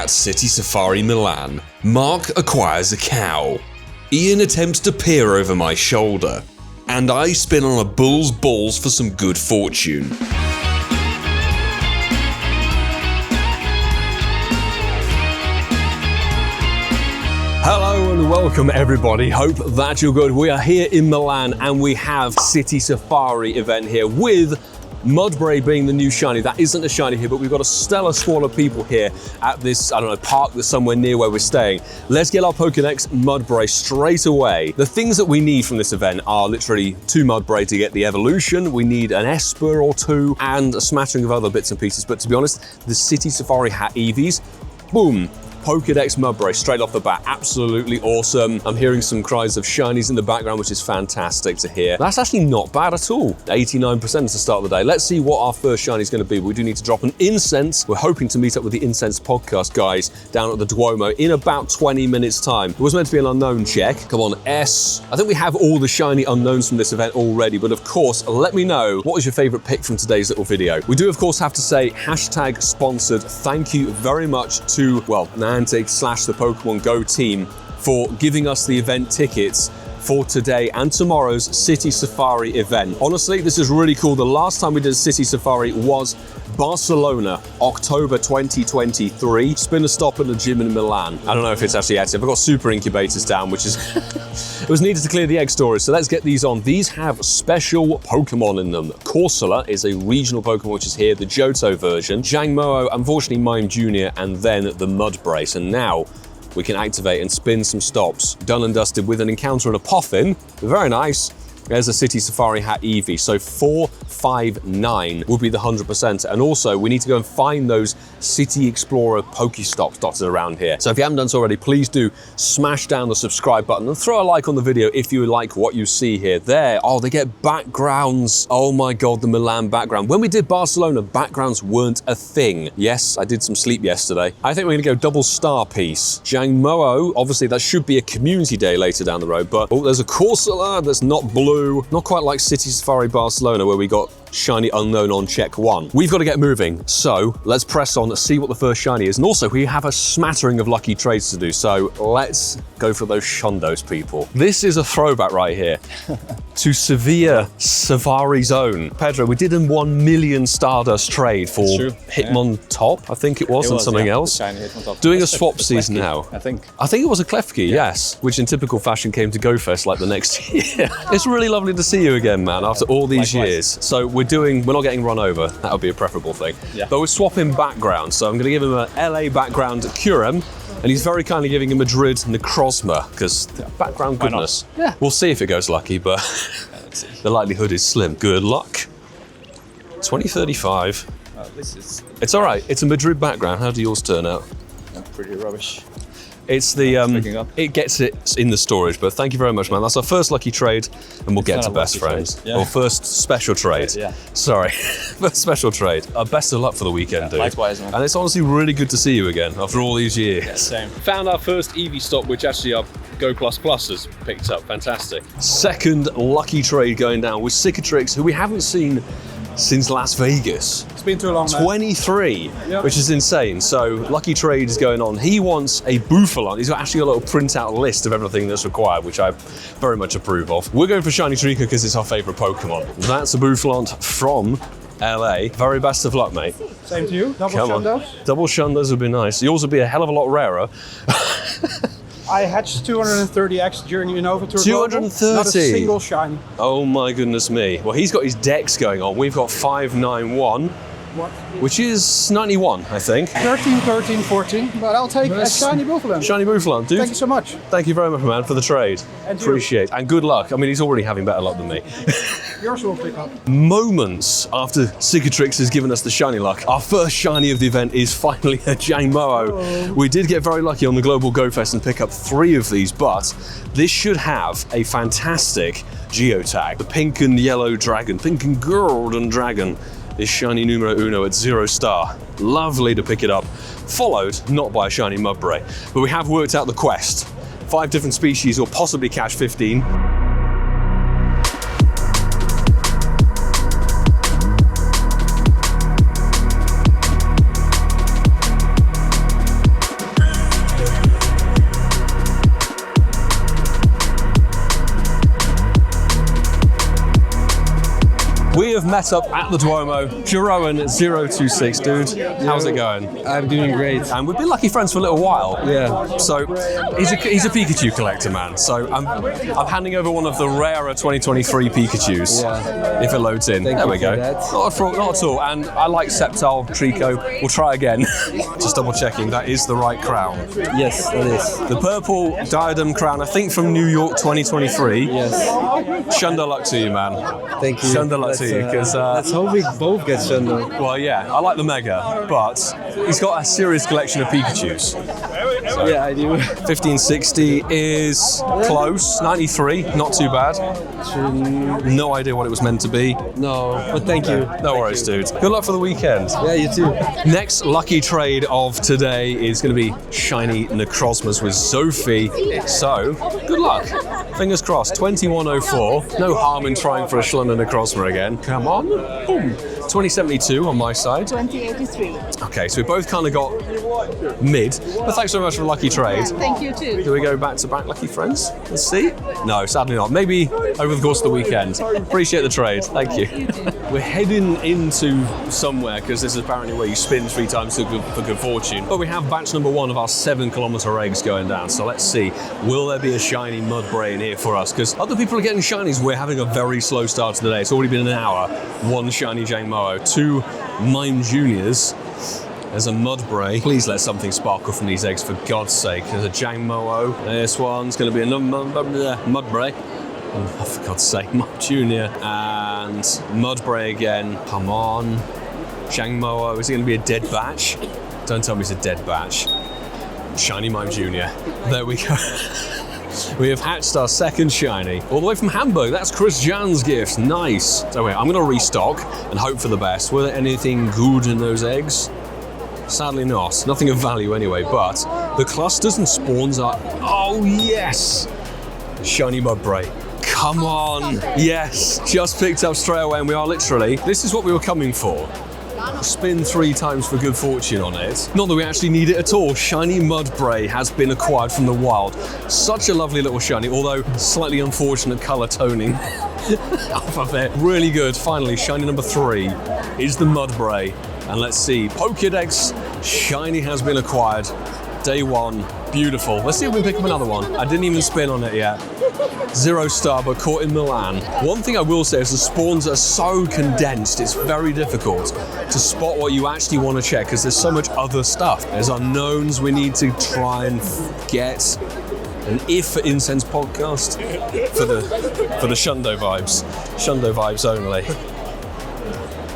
At City Safari Milan, Mark acquires a cow. Ian attempts to peer over my shoulder, and I spin on a bull's balls for some good fortune. Hello and welcome everybody, hope that you're good. We are here in Milan and we have City Safari event here with Mudbray being the new shiny. That isn't a shiny here, but we've got a stellar squad of people here at this, I don't know, park that's somewhere near where we're staying. Let's get our Pokédex Mudbray straight away. The things that we need from this event are literally 2 Mudbray to get the evolution. We need an Esper or 2 and a smattering of other bits and pieces. But to be honest, the City Safari hat Eevees, boom. Pokédex Mudbray straight off the bat, absolutely awesome. I'm hearing some cries of shinies in the background, which is fantastic to hear. That's actually not bad at all. 89% to start the day. Let's see what our first shiny is going to be. We do need to drop an incense. We're hoping to meet up with the Incense podcast guys down at the Duomo in about 20 minutes time. It was meant to be an unknown check. Come on, S. I think we have all the shiny unknowns from this event already, but of course, let me know what was your favorite pick from today's little video. We do of course have to say hashtag sponsored. Thank you very much to, well, Niantic / the Pokémon GO team for giving us the event tickets for today and tomorrow's City Safari event. Honestly, this is really cool. The last time we did City Safari was Barcelona, October 2023. Spin a stop at the gym in Milan. I don't know if it's actually active. I've got super incubators down, which is it was needed to clear the egg storage, so let's get these on. These have special Pokemon in them. Corsola is a regional Pokemon which is here, the Johto version. Jangmo-o, unfortunately Mime Jr., and then the Mudbray. So now we can activate and spin some stops. Done and dusted with an encounter and a Puffin. Very nice. There's a City Safari hat Eevee. So 459 would be the 100%. And also we need to go and find those City Explorer PokéStops dotted around here. So if you haven't done so already, please do smash down the subscribe button and throw a like on the video if you like what you see here. There, oh, they get backgrounds. Oh my God, the Milan background. When we did Barcelona, backgrounds weren't a thing. Yes, I did some sleep yesterday. I think we're gonna go double star piece. Jangmo-o, obviously that should be a community day later down the road, but oh, there's a Corsola that's not blue. Not quite like City Safari Barcelona where we got shiny unknown on check 1. We've got to get moving, so let's press on, see what the first shiny is. And also we have a smattering of lucky trades to do, so let's go for those Shundos, people. This is a throwback right here to Sevilla Safari Zone. Pedro, we did a 1 million Stardust trade for Hitmon Top, I think it was, and something else. Doing a swap season now. I think it was a Klefki, yes, which in typical fashion came to Go Fest like the next year. It's really lovely to see you again, man, after all these years. So we're not getting run over. That would be a preferable thing. Yeah. But we're swapping background. So I'm going to give him a LA background Curem, and he's very kindly giving a Madrid Necrozma, because background goodness. Yeah. We'll see if it goes lucky, but the likelihood is slim. Good luck. 2035. It's all right. It's a Madrid background. How do yours turn out? Pretty rubbish. It's the, it gets it in the storage, but thank you very much, man. That's our first lucky trade, and we'll get to best friends. Yeah. Or first special trade. Yeah. Sorry, first special trade. Best of luck for the weekend, dude. Likewise, man. And it's honestly really good to see you again after all these years. Yeah, same. Found our first Eevee stop, which actually our Go Plus Plus has picked up. Fantastic. Second lucky trade going down with Cicatrix, who we haven't seen since Las Vegas. It's been too long, man. 23, which is insane. So lucky trade is going on. He wants a Bouffalon. He's got actually a little printout list of everything that's required, which I very much approve of. We're going for Shiny Trika because it's our favorite Pokemon. That's a Bouffalon from LA. Very best of luck, mate. Same to you. Double Shundos. Double Shundos would be nice. Yours would be a hell of a lot rarer. I hatched 230x during Unova Tour. 230? Not a single shiny. Oh my goodness me. Well, he's got his dex going on. We've got 591. What? Which is 91, I think. 13, 13, 14, but I'll take a shiny Bouffalon. Shiny Bouffalon, dude. Thank you so much. Thank you very much, man, for the trade. And appreciate it. And good luck. I mean, he's already having better luck than me. Yours will pick up. Moments after Cicatrix has given us the shiny luck, our first shiny of the event is finally a Jangmo-o. We did get very lucky on the Global Go Fest and pick up 3 of these, but this should have a fantastic geotag. The pink and yellow dragon, pink and golden dragon. Is shiny numero uno at 0 star. Lovely to pick it up. Followed, not by a shiny Mudbray, but we have worked out the quest. 5 different species or possibly catch 15. have met up at the Duomo. Jeroen026, dude. How's it going? I'm doing great. And we've been lucky friends for a little while. Yeah. So he's a Pikachu collector, man. So I'm handing over one of the rarer 2023 Pikachus. Yeah. If it loads in. Thank there you we go. for that. Not at all. And I like Sceptile, Trico. We'll try again. Just double checking that is the right crown. Yes, it is. The purple diadem crown, I think from New York 2023. Yes. Shundo luck to you, man. Thank you. Shundo luck to you, because let's hope we both get Shundo. well, yeah, I like the Mega, but he's got a serious collection of Pikachus. So, Yeah, I do. 1560 is close. 93, not too bad. No idea what it was meant to be. No, but thank you. No worries, dude. Good luck for the weekend. Yeah, you too. Next lucky trade of today is going to be shiny Necrozmas with Sophie. So, good luck. Fingers crossed. 2104. No harm in trying for a Shundo Necrozma again. Come on. Boom. 2072 on my side. 2083. Okay, so we both kind of got mid. But thanks so much for the lucky trade. Thank you too. Do we go back to back lucky friends? Let's see. No, sadly not. Maybe over the course of the weekend. Appreciate the trade. Thank you. We're heading into somewhere because this is apparently where you spin 3 times for good fortune. But we have batch number 1 of our 7-kilometer eggs going down. So let's see. Will there be a shiny Mudbray in here for us? Because other people are getting shinies. We're having a very slow start to the day. It's already been an hour. 1 shiny Jangmo-o, 2 Mime Juniors. There's a Mudbray. Please let something sparkle from these eggs, for God's sake. There's a Jangmo-o. This one's going to be another Mudbray. Oh, for God's sake, Mime Junior. And Mudbray again. Come on. Jangmo-o. Is it going to be a dead batch? Don't tell me it's a dead batch. Shiny Mime Junior. There we go. We have hatched our second shiny. All the way from Hamburg. That's Chris Jan's gift. Nice. So wait, I'm going to restock and hope for the best. Were there anything good in those eggs? Sadly not. Nothing of value anyway, but the clusters and spawns are... Oh, yes! Shiny Mudbray. Come on! Yes! Just picked up straight away, and we are literally... This is what we were coming for. Spin 3 times for good fortune on it. Not that we actually need it at all. Shiny Mudbray has been acquired from the wild. Such a lovely little shiny, although slightly unfortunate colour toning off of it. Really good. Finally, shiny number 3 is the Mudbray. And let's see, Pokédex shiny has been acquired. Day 1, beautiful. Let's see if we can pick up another one. I didn't even spin on it yet. 0 star, but caught in Milan. One thing I will say is the spawns are so condensed, it's very difficult to spot what you actually want to check because there's so much other stuff. There's unknowns we need to try and get. An if for Incense podcast for the Shundo vibes. Shundo vibes only.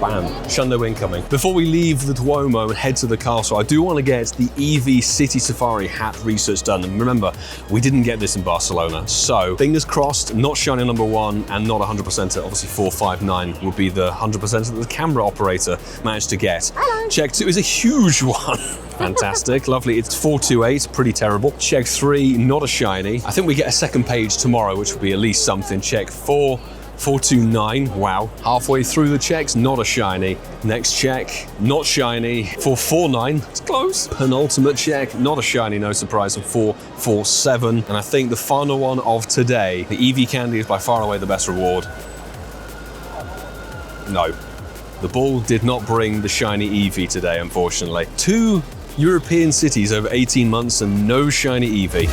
Bam, Shundo incoming. Before we leave the Duomo and head to the castle, I do want to get the Eevee City Safari hat research done. And remember, we didn't get this in Barcelona. So, fingers crossed, not shiny number 1 and not 100%. Obviously, 459 would be the 100% that the camera operator managed to get. Hello. Check 2 is a huge one. Fantastic, lovely. It's 428, pretty terrible. Check 3, not a shiny. I think we get a second page tomorrow, which will be at least something. Check 4. 429, wow. Halfway through the checks, not a shiny. Next check, not shiny. 449, it's close. Penultimate check, not a shiny, no surprise. And 447. And I think the final one of today, the Eevee candy is by far away the best reward. No. The ball did not bring the shiny Eevee today, unfortunately. 2 European cities over 18 months and no shiny Eevee.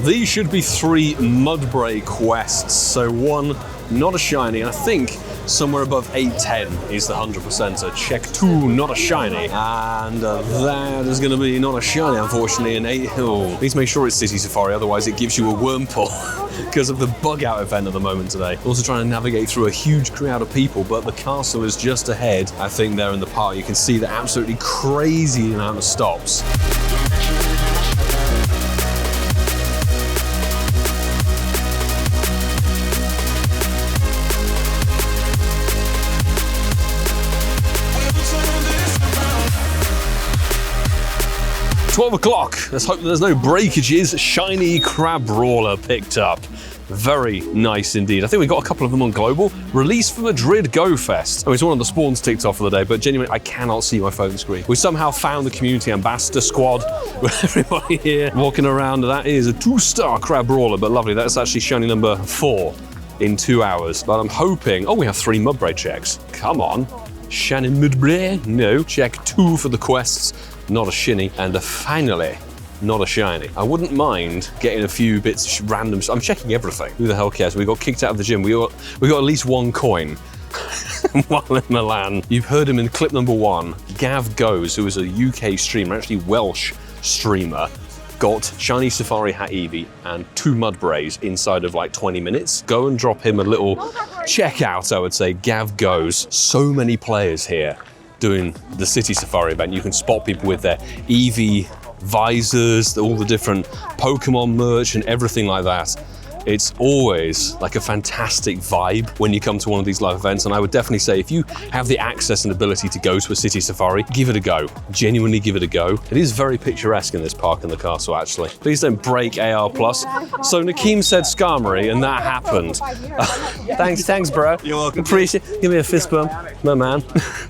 These should be 3 Mudbray quests. So 1, not a shiny, and I think somewhere above 810 is the 100%er. Check 2, not a shiny. And that is going to be not a shiny, unfortunately, in 8 hill. Please make sure it's City Safari, otherwise it gives you a wormhole because of the bug out event at the moment today. Also trying to navigate through a huge crowd of people, but the castle is just ahead. I think there in the park, you can see the absolutely crazy amount of stops. 12 o'clock. Let's hope there's no breakages. Shiny Crabrawler picked up. Very nice indeed. I think we got a couple of them on Global. Release for Madrid Go Fest. I mean, it's one of the spawns ticked off for the day, but genuinely, I cannot see my phone screen. We somehow found the community ambassador squad with everybody here walking around. That is a 2-star Crabrawler, but lovely. That's actually shiny number 4 in 2 hours. But I'm hoping, oh, we have 3 Mudbray checks. Come on. Shannon Mudbray, no. Check 2 for the quests, not a shinny. And finally, not a shiny. I wouldn't mind getting a few bits random. I'm checking everything. Who the hell cares? We got kicked out of the gym. We got at least 1 coin while in Milan. You've heard him in clip number 1. Gav Goes, who is a UK streamer, actually Welsh streamer, got shiny Safari Hat Eevee and 2 Mudbrays inside of like 20 minutes. Go and drop him a little checkout, I would say. Gav Goes. So many players here doing the City Safari event. You can spot people with their Eevee visors, all the different Pokemon merch and everything like that. It's always like a fantastic vibe when you come to one of these live events, and I would definitely say if you have the access and ability to go to a city safari, give it a go. Genuinely give it a go. It is very picturesque in this park and the castle, actually. Please don't break AR+. So Nakeem said Skarmory, and that happened. Thanks, bro. You're welcome. Appreciate it. Give me a fist bump, my man.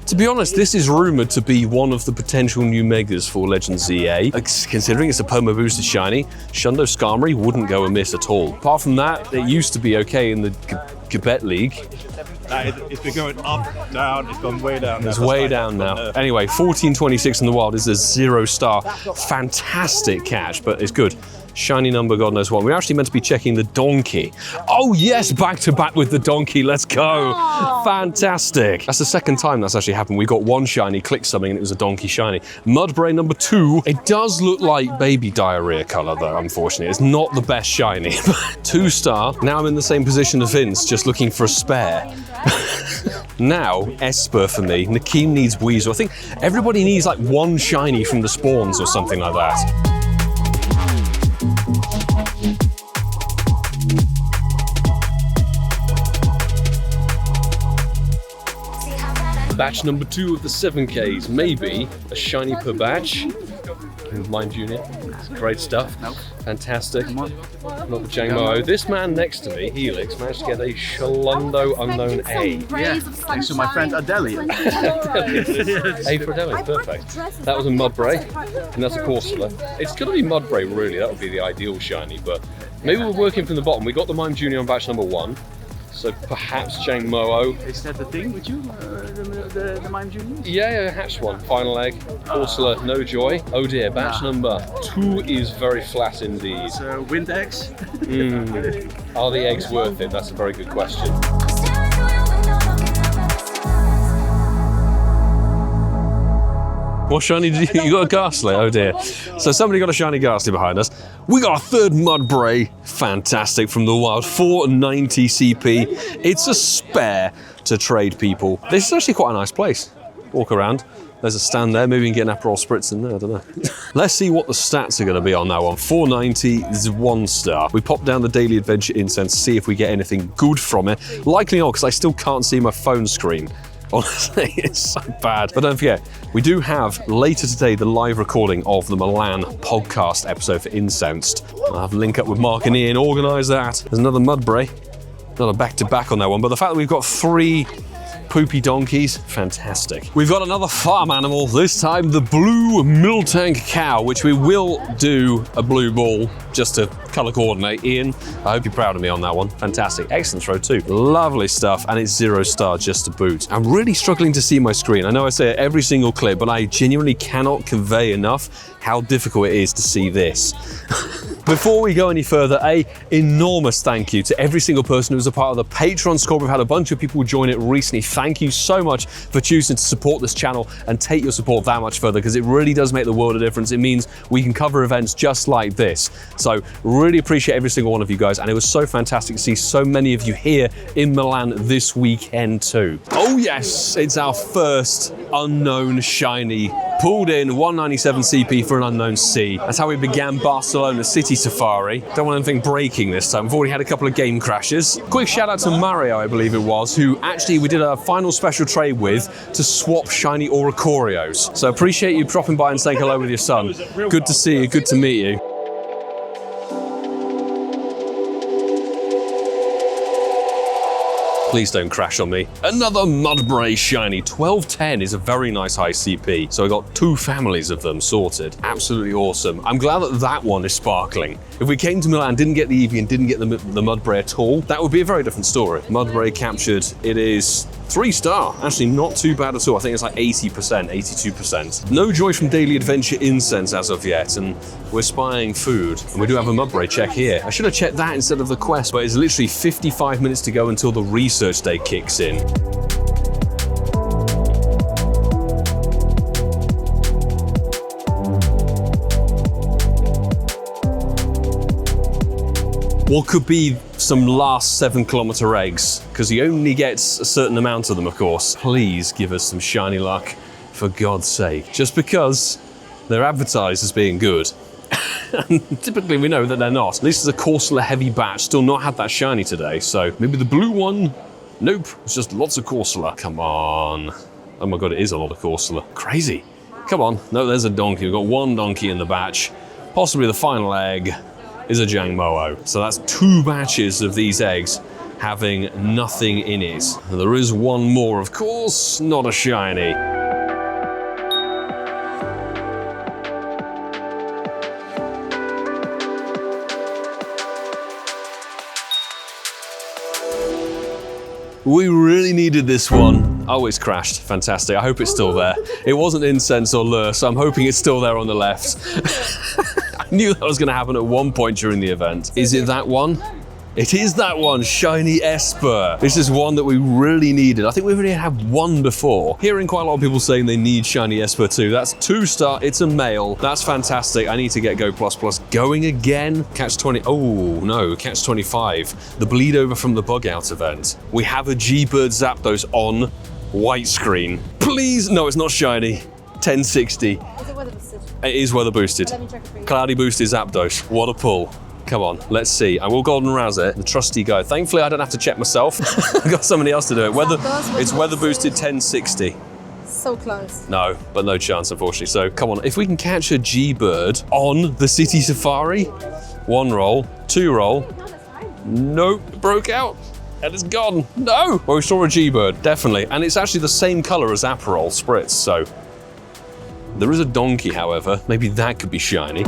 To be honest, this is rumored to be one of the potential new megas for Legends ZA. Considering it's a Perma boosted shiny, Shundo Skarmory wouldn't go amiss at all. Apart from that, it used to be okay in the Gabet League. It's been going up, down, it's gone way down. It's way down now. Anyway, 1426 in the wild is a 0-star. Fantastic catch, but it's good. Shiny number, God knows what. We're actually meant to be checking the donkey. Oh yes, back to back with the donkey, let's go. Aww. Fantastic. That's the second time that's actually happened. We got 1 shiny, clicked something, and it was a donkey shiny. Mudbray number 2. It does look like baby diarrhea color though, unfortunately. It's not the best shiny. 2-star. Now I'm in the same position as Vince, just looking for a spare. Now, Esper for me. Nakeem needs Weasel. I think everybody needs like 1 shiny from the spawns or something like that. Batch number 2 of the 7Ks, maybe a shiny per batch. Mime Junior, great stuff. Nope. Fantastic. Not the Jangmo-o. This man next to me, Helix, managed to get a Shundo Unknown A. Yeah, thanks to my friend Adelia. A for Adelia, perfect. That was a Mudbray, and that's a Corsola. It's going to be Mudbray, really. That would be the ideal shiny, but maybe we're working from the bottom. We got the Mime Junior on batch number 1. So perhaps Jangmo-o. Is that the thing with you, the Mime Junior? Yeah, hatched one. Final egg. Corsola, no joy. Oh dear, batch number 2 is very flat indeed. So wind eggs? Are the eggs worth it? That's a very good question. What shiny did you got a Ghastly? Oh dear. So somebody got a shiny Ghastly behind us. We got a 3rd Mudbray. Fantastic from the wild. 490 CP. It's a spare to trade people. This is actually quite a nice place. Walk around. There's a stand there. Maybe we can get an Aperol Spritz in there. I don't know. Let's see what the stats are going to be on that one. 490 is 1-star. We pop down the Daily Adventure Incense, see if we get anything good from it. Likely not, because I still can't see my phone screen. Honestly, it's so bad. But don't forget, we do have later today the live recording of the Milan podcast episode for Incensed. I'll have a link up with Mark and Ian, organise that. There's another Mudbray. Not a back-to-back on that one, but the fact that we've got 3 poopy donkeys, fantastic. We've got another farm animal, this time the blue Miltank cow, which we will do a blue ball just to colour coordinate. Ian, I hope you're proud of me on that one. Fantastic. Excellent throw too. Lovely stuff, and it's 0-star just to boot. I'm really struggling to see my screen. I know I say it every single clip, but I genuinely cannot convey enough how difficult it is to see this. Before we go any further, an enormous thank you to every single person who was a part of the Patreon squad. We've had a bunch of people join it recently. Thank you so much for choosing to support this channel and take your support that much further, because it really does make the world a difference. It means we can cover events just like this. So really appreciate every single one of you guys, and it was so fantastic to see so many of you here in Milan this weekend too. Oh yes, it's our first unknown shiny Pulled in 197 CP for an unknown C. That's how we began Barcelona City Safari. Don't want anything breaking this time. We've already had a couple of game crashes. Quick shout out to Mario, I believe it was, who actually we did a final special trade with to swap shiny Oricorios. So appreciate you dropping by and saying hello with your son. Good to see you, good to meet you. Please don't crash on me. Another Mudbray shiny. 1210 is a very nice high CP. So I got 2 families of them sorted. Absolutely awesome. I'm glad that that one is sparkling. If we came to Milan, didn't get the Eevee and didn't get the Mudbray at all, that would be a very different story. Mudbray captured. It is 3-star. Actually, not too bad at all. I think it's like 80%, 82%. No joy from Daily Adventure Incense as of yet, and we're spying food. And we do have a Mudbray check here. I should have checked that instead of the quest, but it's literally 55 minutes to go until the research day kicks in. What could be some last 7-kilometer eggs? Because he only gets a certain amount of them, of course. Please give us some shiny luck, for God's sake. Just because they're advertised as being good. And typically we know that they're not. This is a Corsola heavy batch, still not had that shiny today, so maybe the blue one? Nope, it's just lots of Corsola. Come on. Oh my God, it is a lot of Corsola. Crazy. Come on. No, there's a donkey. We've got 1 donkey in the batch. Possibly the final egg is a Jangmo-o. So that's 2 batches of these eggs having nothing in it. There is 1 more, of course, not a shiny. We really needed this one. Oh, it's crashed. Fantastic. I hope it's still there. It wasn't incense or lure, so I'm hoping it's still there on the left. I knew that was going to happen at one point during the event. Is it that one? It is that one, Shiny Esper. This is one that we really needed. I think we've already had 1 before. Hearing quite a lot of people saying they need Shiny Esper too. That's 2-star, it's a male. That's fantastic. I need to get Go++ going again. Catch 20, oh no, Catch 25. The bleed over from the bug out event. We have a G-Bird Zapdos on white screen. Please, no, it's not shiny. 1060. Is it weather boosted? It is weather boosted. Let me check it for you. Cloudy boosted Zapdos. What a pull. Come on, let's see. I will golden razz it, the trusty guy. Thankfully, I don't have to check myself. I've got somebody else to do it. It's weather boosted 1060. So close. No, but no chance, unfortunately. So come on, if we can catch a G-Bird on the City Safari, 1 roll, 2 roll. Nope, it broke out. And it's gone. No! Well, we saw a G-Bird, definitely. And it's actually the same color as Aperol Spritz, so. There is a donkey, however. Maybe that could be shiny.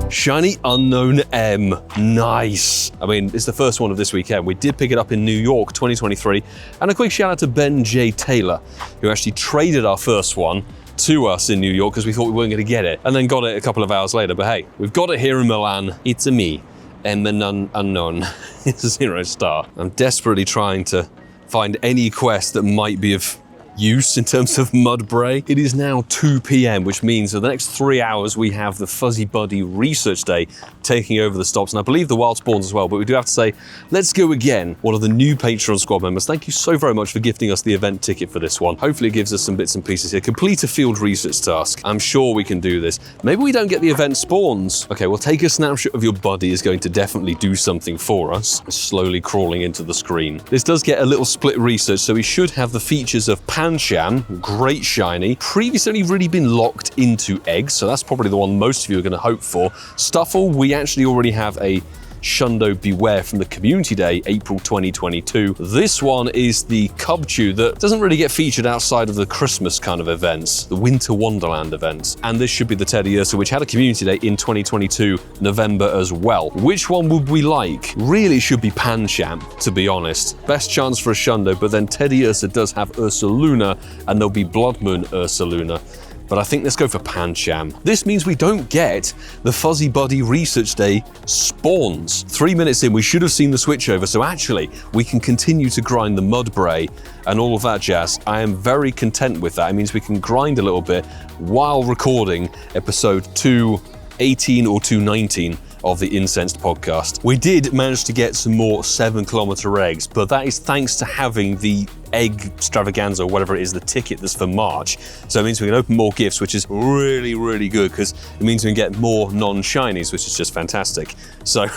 Shiny Unknown M. Nice. I mean, it's the first one of this weekend. We did pick it up in New York 2023. And a quick shout out to Ben J. Taylor, who actually traded our first one to us in New York because we thought we weren't going to get it. And then got it a couple of hours later. But hey, we've got it here in Milan. It's a me. M unknown. It's a 0-star. I'm desperately trying to find any quest that might be of use in terms of Mudbray. It is now 2 p.m, which means for the next 3 hours we have the Fuzzy Buddy Research Day taking over the stops, and I believe the Wild Spawns as well, but we do have to say, let's go again. One of the new Patreon squad members, thank you so very much for gifting us the event ticket for this one. Hopefully it gives us some bits and pieces here. Complete a field research task. I'm sure we can do this. Maybe we don't get the event spawns. Okay, we'll take a snapshot of your buddy is going to definitely do something for us. Slowly crawling into the screen. This does get a little split research, so we should have the features of Pancham, great shiny. Previously only really been locked into eggs, so that's probably the one most of you are going to hope for. Stuffle, we actually already have a Shundo Beware from the Community Day, April 2022. This one is the Cubchew that doesn't really get featured outside of the Christmas kind of events, the Winter Wonderland events. And this should be the Teddy Ursa, which had a Community Day in 2022, November as well. Which one would we like? Really should be Pancham, to be honest. Best chance for a Shundo, but then Teddy Ursa does have Ursaluna, and there'll be Blood Moon Ursaluna. But I think let's go for Pancham. This means we don't get the Fuzzy Buddy Research Day spawns. 3 minutes in, we should have seen the switch over, so actually, we can continue to grind the Mudbray and all of that jazz. I am very content with that. It means we can grind a little bit while recording episode 218 or 219 of the Incensed podcast. We did manage to get some more 7-kilometer eggs, but that is thanks to having the egg extravaganza, or whatever it is, the ticket that's for March. So it means we can open more gifts, which is really, really good, because it means we can get more non-shinies, which is just fantastic. So,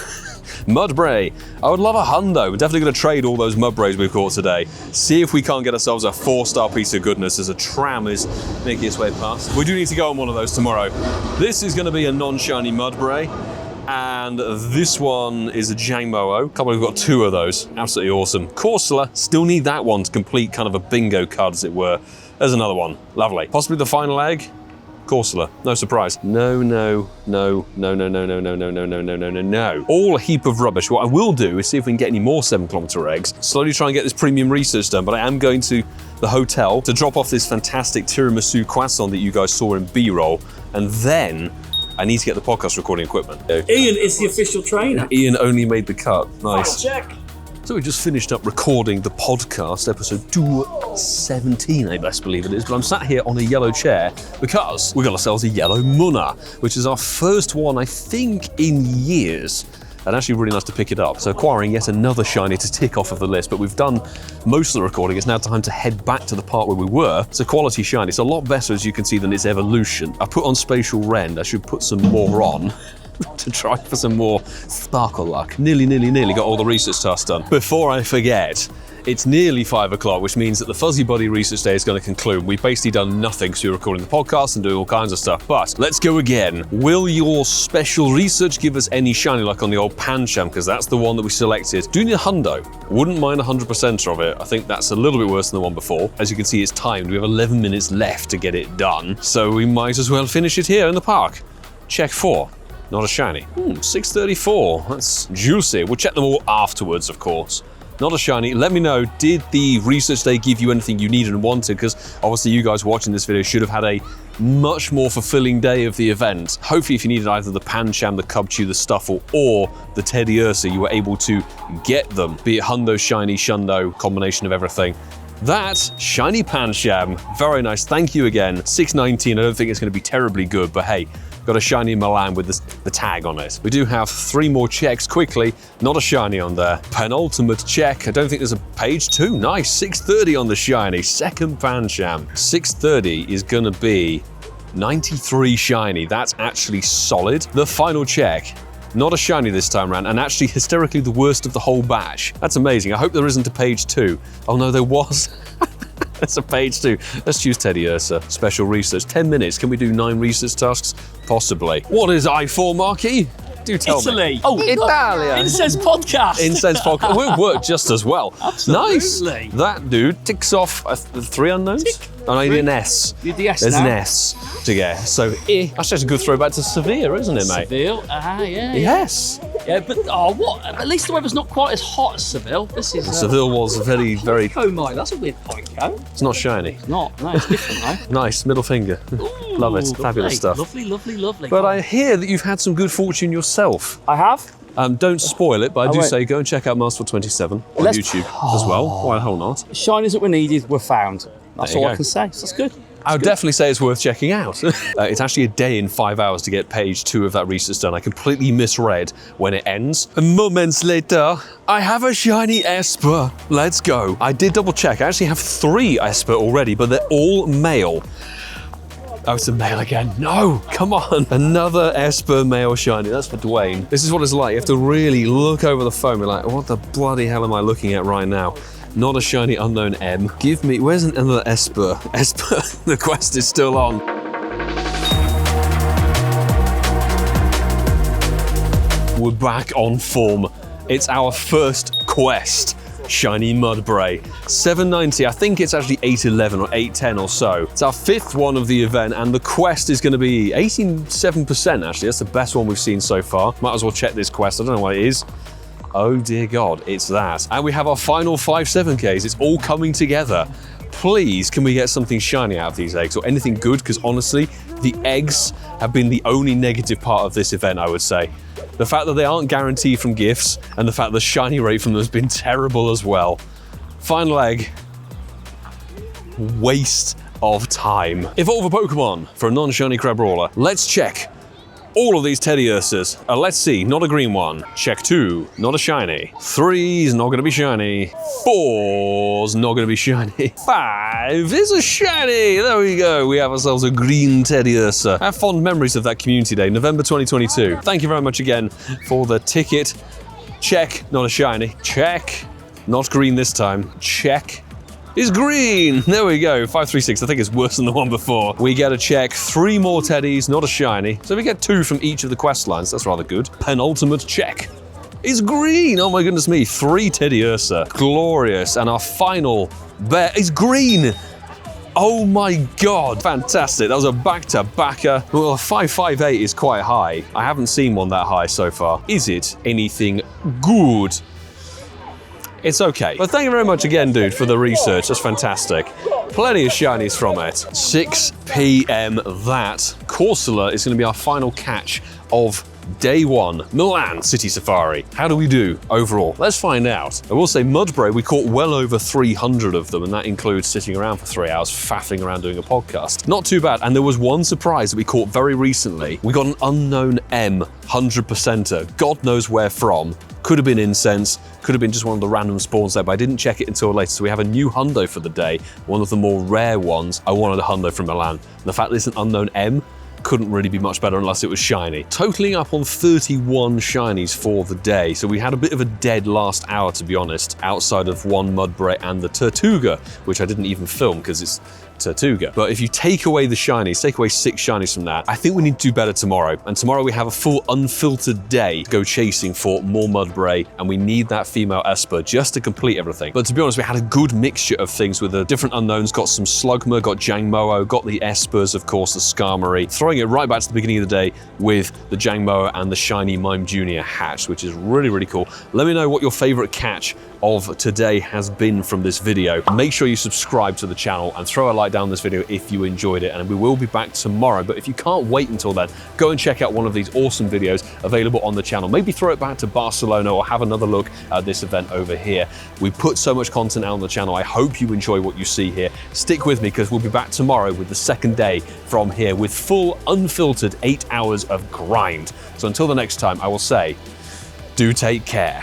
Mudbray, I would love a hundo. We're definitely going to trade all those Mudbrays we've caught today. See if we can't get ourselves a 4-star piece of goodness as a tram is making its way past. We do need to go on one of those tomorrow. This is going to be a non-shiny Mudbray. And this one is a Jangmo-o. Can't believe we've got 2 of those. Absolutely awesome. Corsola, still need that one to complete kind of a bingo card, as it were. There's another one. Lovely. Possibly the final egg. Corsola. No surprise. No. All a heap of rubbish. What I will do is see if we can get any more 7-kilometer eggs. Slowly try and get this premium research done, but I am going to the hotel to drop off this fantastic tiramisu croissant that you guys saw in B-roll, and then I need to get the podcast recording equipment. Ian is the official trainer. Ian only made the cut. Nice. Check. So we just finished up recording the podcast, episode 217, I best believe it is, but I'm sat here on a yellow chair because we got ourselves a yellow Munna, which is our first one, I think, in years. And actually really nice to pick it up. So acquiring yet another shiny to tick off of the list, but we've done most of the recording. It's now time to head back to the part where we were. It's a quality shiny. It's a lot better, as you can see, than its evolution. I put on Spatial Rend. I should put some more on to try for some more sparkle luck. Nearly got all the research tasks done. Before I forget, it's nearly 5 o'clock, which means that the Fuzzy Buddy research day is going to conclude. We've basically done nothing because we're recording the podcast and doing all kinds of stuff. But let's go again. Will your special research give us any shiny luck on the old Pancham? Because that's the one that we selected. Do you need a hundo? Wouldn't mind 100% of it. I think that's a little bit worse than the one before. As you can see, it's timed. We have 11 minutes left to get it done. So we might as well finish it here in the park. Check 4. Not a shiny. 634. That's juicy. We'll check them all afterwards, of course. Not a shiny. Let me know, did the research day give you anything you needed and wanted? Because obviously you guys watching this video should have had a much more fulfilling day of the event. Hopefully if you needed either the Pancham, the Cubchoo, the Stuffle, or the Teddy Ursa, you were able to get them. Be it Hundo, Shiny, Shundo, combination of everything. That shiny Pancham, very nice. Thank you again. 619, I don't think it's going to be terribly good, but hey, got a shiny Milan with the tag on it. We do have 3 more checks quickly. Not a shiny on there. Penultimate check. I don't think there's a page 2. Nice. 630 on the shiny. Second Pancham. 630 is going to be 93 shiny. That's actually solid. The final check. Not a shiny this time around, and actually hysterically the worst of the whole batch. That's amazing. I hope there isn't a page 2. Oh no, there was. That's a page 2. Let's choose Teddy Ursa. Special research. 10 minutes. Can we do 9 research tasks? Possibly. What is I4, Marky? Do tell Italy. me. Oh, Italia. Incense podcast. Incense podcast. Will work just as well. Absolutely. Nice. That dude ticks off 3 unknowns. Tick. Oh, I need an S. You the S There's now. an S to get. So, that's just a good throwback to Seville, isn't it, mate? Seville. Yeah. Yes. Yeah, but what? At least the weather's not quite as hot as Seville. This is. Seville was very, very. Oh my, that's a weird Poiko. It's not shiny. No, it's different, though. Nice middle finger. Love it. Lovely, Fabulous stuff. Lovely. But I hear that you've had some good fortune yourself. I have. Don't spoil it, but I do won't. say go and check out Masterful27 on YouTube as well. Why the hell not? Shinies that were needed were found. That's There you all I go. can say. So that's good. I would definitely say it's worth checking out. It's actually a day in 5 hours to get page 2 of that research done. I completely misread when it ends. And moments later, I have a shiny Esper. Let's go. I did double check. I actually have 3 Esper already, but they're all male. Oh, it's a male again. No, come on. Another Esper male shiny. That's for Dwayne. This is what it's like. You have to really look over the phone and be like, what the bloody hell am I looking at right now? Not a shiny unknown M. Give me, where's another Esper? Esper, the quest is still on. We're back on form. It's our first quest. Shiny Mudbray. 790, I think it's actually 811 or 810 or so. It's our 5th one of the event, and the quest is going to be 87% actually. That's the best one we've seen so far. Might as well check this quest. I don't know what it is. Oh dear God, it's that. And we have our final 5 7Ks. It's all coming together. Please, can we get something shiny out of these eggs or anything good? Because honestly, the eggs have been the only negative part of this event, I would say. The fact that they aren't guaranteed from gifts and the fact the shiny rate from them has been terrible as well. Final egg. Waste of time. Evolve a Pokemon for a non-shiny Crabrawler. Let's check all of these Teddy Ursas. Let's see, not a green one. Check 2, not a shiny. 3's not gonna be shiny. 4's not gonna be shiny. 5 is a shiny. There we go. We have ourselves a green Teddy Ursa. I have fond memories of that community day, November 2022. Thank you very much again for the ticket. Check, not a shiny. Check, not green this time. Check. Is green. There we go. 536. I think it's worse than the one before. We get a check. 3 more teddies, not a shiny. So we get 2 from each of the quest lines. That's rather good. Penultimate check. Is green. Oh my goodness me. 3 Teddy Ursa. Glorious. And our final bear is green. Oh my god. Fantastic. That was a back-to-backer. Well, 558 is quite high. I haven't seen one that high so far. Is it anything good? It's okay. But thank you very much again, dude, for the research. That's fantastic. Plenty of shinies from it. 6 p.m. that. Corsola is going to be our final catch of Day 1, Milan City Safari. How do we do overall? Let's find out. I will say Mudbray, we caught well over 300 of them, and that includes sitting around for 3 hours, faffing around doing a podcast. Not too bad, and there was one surprise that we caught very recently. We got an unknown M 100%er, God knows where from. Could have been incense, could have been just one of the random spawns there, but I didn't check it until later. So we have a new hundo for the day, one of the more rare ones. I wanted a hundo from Milan. And the fact that it's an unknown M couldn't really be much better unless it was shiny. Totaling up on 31 shinies for the day. So we had a bit of a dead last hour, to be honest, outside of one Mudbray and the Tortuga, which I didn't even film because it's Tortuga. But if you take away the shinies, take away 6 shinies from that, I think we need to do better tomorrow. And tomorrow we have a full unfiltered day to go chasing for more Mudbray, and we need that female Esper just to complete everything. But to be honest, we had a good mixture of things with the different unknowns. Got some Slugma, got Jangmo-o, got the Espers, of course, the Skarmory. Throwing it right back to the beginning of the day with the Jangmo-o and the shiny Mime Jr. hatch, which is really, really cool. Let me know what your favorite catch of today has been from this video. Make sure you subscribe to the channel and throw a like down this video if you enjoyed it, and we will be back tomorrow. But if you can't wait until then, go and check out one of these awesome videos available on the channel. Maybe throw it back to Barcelona or have another look at this event over here. We put so much content out on the channel. I hope you enjoy what you see here. Stick with me because we'll be back tomorrow with the second day from here with full unfiltered 8 hours of grind. So until the next time, I will say, do take care.